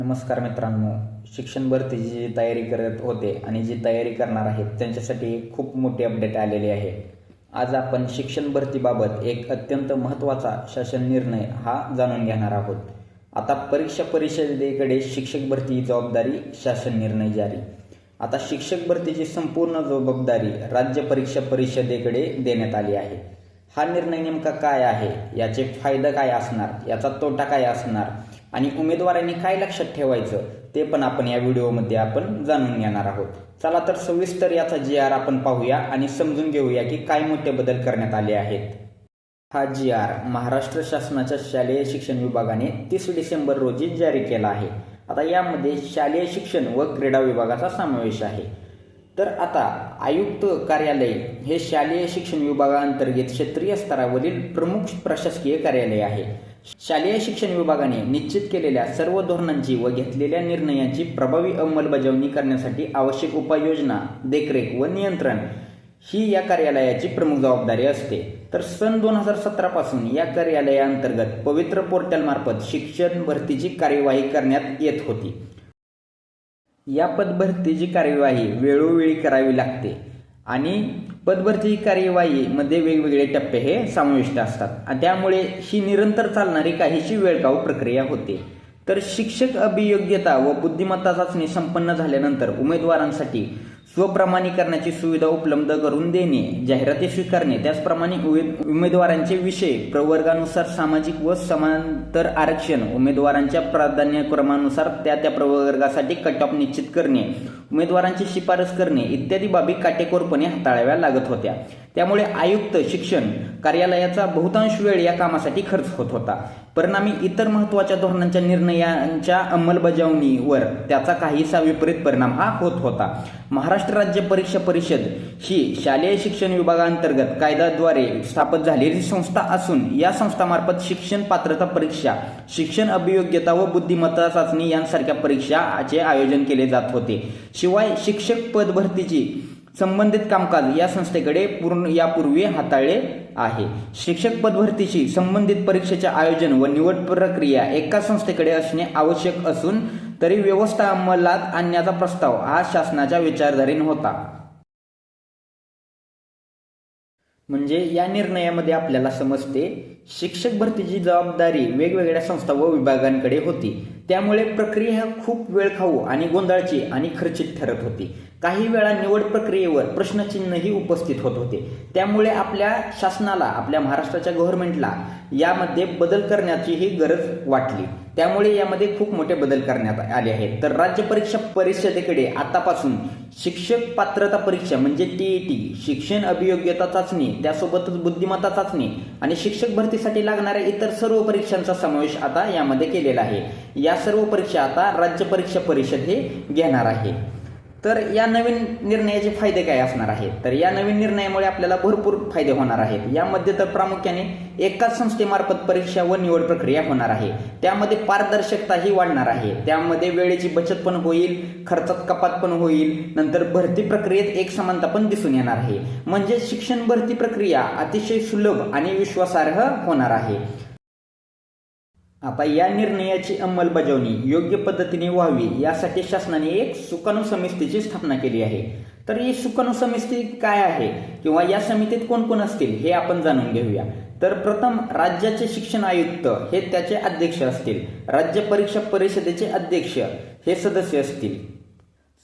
नमस्कार मित्रांनो, शिक्षण भरतीची जी तयारी करत होते आणि जी तयारी करणार आहेत त्यांच्यासाठी खूप मोठी अपडेट आलेली आहे. आज आपण शिक्षण भरतीबाबत एक अत्यंत महत्त्वाचा शासन निर्णय हा जाणून घेणार आहोत. आता परीक्षा परिषदेकडे शिक्षक भरती जबाबदारी शासन निर्णय जारी. आता शिक्षक भरतीची संपूर्ण जबाबदारी राज्य परीक्षा परिषदेकडे देण्यात आली आहे. हा निर्णय नेमका काय आहे, याचे फायदा काय असणार, याचा तोटा काय असणार आणि उमेदवारांनी काय लक्षात ठेवायचं ते पण आपण या व्हिडिओमध्ये आपण जाणून घेणार आहोत. चला तर सविस्तर याचा GR आपण पाहूया आणि समजून घेऊया की काय मोठे बदल करण्यात आले आहेत. हा GR महाराष्ट्र शासनाच्या शालेय शिक्षण विभागाने 30 डिसेंबर रोजी जारी केला आहे. आता यामध्ये शालेय शिक्षण व क्रीडा विभागाचा समावेश आहे. तर आता आयुक्त कार्यालय हे शालेय शिक्षण विभागाअंतर्गत क्षेत्रीय स्तरावरील प्रमुख प्रशासकीय कार्यालय आहे. शालेय शिक्षण विभागाने निश्चित केलेल्या सर्व धोरणांची व घेतलेल्या निर्णयांची प्रभावी अंमलबजावणी करण्यासाठी आवश्यक उपाययोजना, देखरेख व नियंत्रण ही या कार्यालयाची प्रमुख जबाबदारी असते. तर सन 2017 पासून या कार्यालयाअंतर्गत पवित्र पोर्टलमार्फत शिक्षण भरतीची कार्यवाही करण्यात येत होती. या पदभरतीची कार्यवाही वेळोवेळी करावी लागते आणि पदभरती कार्यवाहीमध्ये वेगवेगळे टप्पे हे समाविष्ट असतात आणि त्यामुळे ही निरंतर चालणारी काहीशी वेळखाऊ प्रक्रिया होते. तर शिक्षक अभियोग्यता व बुद्धिमत्ता चाचणी संपन्न झाल्यानंतर उमेदवारांसाठी स्वप्रमाणीकरणाची सुविधा उपलब्ध करून देणे, जाहिराती स्वीकारणे, त्याचप्रमाणे उमेदवारांचे विषय प्रवर्गानुसार सामाजिक व समांतर आरक्षण, उमेदवारांच्या प्राधान्यक्रमानुसार त्या प्रवर्गासाठी कट ऑफ निश्चित करणे, उमेदवारांची शिफारस करणे इत्यादी बाबी काटेकोरपणे हाताळाव्या लागत होत्या. त्यामुळे आयुक्त शिक्षण कार्यालयाचा बहुतांश वेळ या कामासाठी खर्च होत होता. परिणामी इतर महत्त्वाच्या धोरणांच्या निर्णयांच्या अंमलबजावणीवर त्याचा काहीसा विपरीत परिणाम हा होत होता. महाराष्ट्र राज्य परीक्षा परिषद ही शालेय शिक्षण विभागाअंतर्गत कायद्याद्वारे स्थापन झालेली संस्था असून या संस्थामार्फत शिक्षण पात्रता परीक्षा, शिक्षण अभियोग्यता व बुद्धिमत्ता चाचणी यांसारख्या परीक्षाचे आयोजन केले जात होते. शिवाय शिक्षक पद भरतीची संबंधित कामकाज या संस्थेकडे यापूर्वी हाताळले आहे. शिक्षक पदभरतीशी संबंधित परीक्षेचे आयोजन व निवड प्रक्रिया एका संस्थेकडे असणे आवश्यक असून तरी व्यवस्था अंमलात आणण्याचा प्रस्ताव हा शासनाच्या विचारधारेने होता. म्हणजे या निर्णयामध्ये आपल्याला समजते शिक्षक भरतीची जबाबदारी वेगवेगळ्या संस्था व विभागांकडे होती. त्यामुळे प्रक्रिया खूप वेळखाऊ आणि गोंधळाची आणि खर्चिक ठरत होती. काही वेळा निवड प्रक्रियेवर प्रश्नचिन्हही उपस्थित होत होते. त्यामुळे आपल्या शासनाला, आपल्या महाराष्ट्राच्या गव्हर्नमेंटला यामध्ये बदल करण्याची ही गरज वाटली. त्यामुळे यामध्ये खूप मोठे बदल करण्यात आले आहेत. तर राज्य परीक्षा परिषदेकडे आतापासून शिक्षक पात्रता परीक्षा म्हणजे TET, शिक्षण अभियोग्यता चाचणी, त्यासोबतच बुद्धिमत्ता चाचणी आणि शिक्षक भरतीसाठी लागणाऱ्या इतर सर्व परीक्षांचा समावेश आता यामध्ये केलेला आहे. या सर्व परीक्षा आता राज्य परीक्षा परिषद हे घेणार आहे. तर या नवीन निर्णयाचे फायदे काय असणार आहेत? तर या नवीन निर्णयामुळे आपल्याला भरपूर फायदे होणार आहेत. यामध्ये तर प्रामुख्याने एकाच संस्थेमार्फत परीक्षा व निवड प्रक्रिया होणार आहे. त्यामध्ये पारदर्शकताही वाढणार आहे. त्यामध्ये वेळेची बचत पण होईल, खर्चात कपात पण होईल, नंतर भरती प्रक्रियेत एक समानता पण दिसून येणार आहे. म्हणजे शिक्षण भरती प्रक्रिया अतिशय सुलभ आणि विश्वासार्ह होणार आहे. आता या निर्णयाची अंमलबजावणी योग्य पद्धतीने व्हावी यासाठी शासनाने एक सुकाणू समितीची स्थापना केली आहे. तर ही सुकाणू समिती काय आहे किंवा या समितीत कोण कोण असतील हे आपण जाणून घेऊया. तर प्रथम राज्याचे शिक्षण आयुक्त हे त्याचे अध्यक्ष असतील. राज्य परीक्षा परिषदेचे अध्यक्ष हे सदस्य असतील.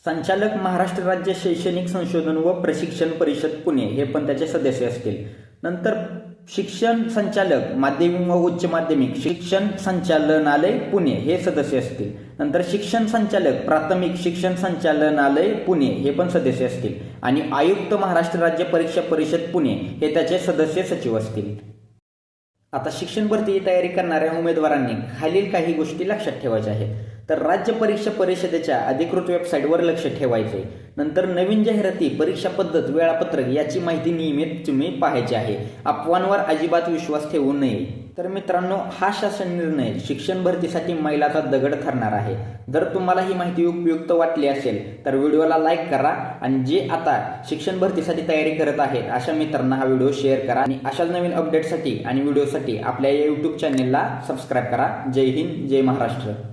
संचालक महाराष्ट्र राज्य शैक्षणिक संशोधन व प्रशिक्षण परिषद पुणे हे पण त्याचे सदस्य असतील. नंतर शिक्षण संचालक माध्यमिक व उच्च माध्यमिक शिक्षण संचालनालय पुणे हे सदस्य असतील. नंतर शिक्षण संचालक प्राथमिक शिक्षण संचालनालय पुणे हे पण सदस्य असतील आणि आयुक्त महाराष्ट्र राज्य परीक्षा परिषद पुणे हे त्याचे सदस्य सचिव असतील. आता शिक्षण भरती तयारी करणाऱ्या उमेदवारांनी खालील काही गोष्टी लक्षात ठेवायच्या आहेत. तर राज्य परीक्षा परिषदेच्या अधिकृत वेबसाईटवर लक्ष ठेवायचे. नंतर नवीन जाहिराती, परीक्षा पद्धत, वेळापत्रक याची माहिती नियमित तुम्ही पाहायची आहे. अफवांवर अजिबात विश्वास ठेवू नये. तर मित्रांनो, हा शासन निर्णय शिक्षण भरतीसाठी मैलाचा दगड ठरणार आहे. जर तुम्हाला ही माहिती उपयुक्त वाटली असेल तर व्हिडिओला लाईक करा आणि जे आता शिक्षण भरतीसाठी तयारी करत आहेत अशा मित्रांना हा व्हिडिओ शेअर करा आणि अशाच नवीन अपडेटसाठी आणि व्हिडिओसाठी आपल्या या YouTube चॅनेलला सबस्क्राईब करा. जय हिंद, जय महाराष्ट्र.